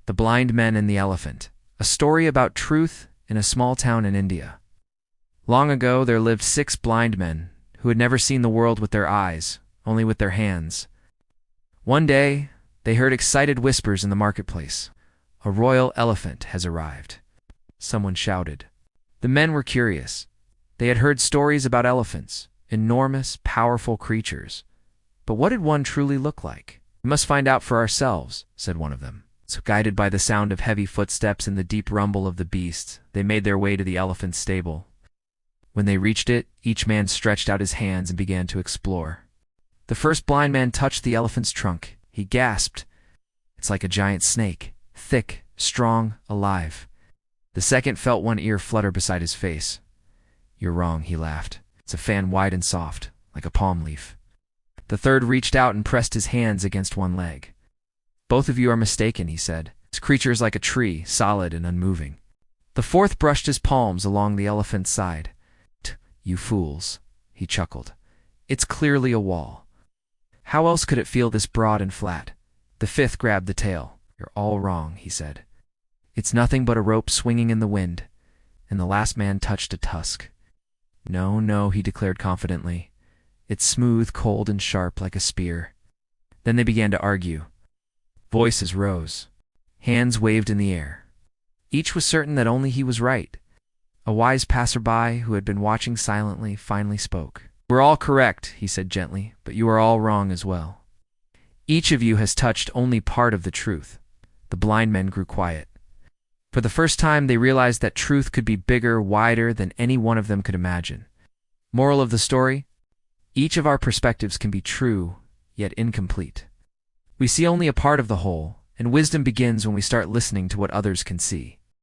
The Blind Men and the Elephant, a story about truth in a small town in India. Long ago, there lived 6 blind men who had never seen the world with their eyes, only with their hands. One day, they heard excited whispers in the marketplace. "A royal elephant has arrived," someone shouted. The men were curious. They had heard stories about elephants, enormous, powerful creatures. But what did one truly look like? "We must find out for ourselves," said one of them. So, guided by the sound of heavy footsteps and the deep rumble of the beast, they made their way to the elephant's stable. When they reached it, each man stretched out his hands and began to explore. The first blind man touched the elephant's trunk. He gasped. "It's like a giant snake, thick, strong, alive." The second felt one ear flutter beside his face. "You're wrong," he laughed. "It's a fan wide and soft, like a palm leaf." The third reached out and pressed his hands against one leg. "Both of you are mistaken," he said. "This creature is like a tree, solid and unmoving." The fourth brushed his palms along the elephant's side. "You fools," he chuckled. "It's clearly a wall. How else could it feel this broad and flat?" The fifth grabbed the tail. "You're all wrong," he said. "It's nothing but a rope swinging in the wind." And the last man touched a tusk. "No, no," he declared confidently. "It's smooth, cold, and sharp like a spear." Then they began to argue. Voices rose. Hands waved in the air. Each was certain that only he was right. A wise passerby who had been watching silently finally spoke. "We're all correct," he said gently, "but you are all wrong as well. Each of you has touched only part of the truth." The blind men grew quiet. For the first time, they realized that truth could be bigger, wider than any one of them could imagine. Moral of the story? Each of our perspectives can be true, yet incomplete. We see only a part of the whole, and wisdom begins when we start listening to what others can see.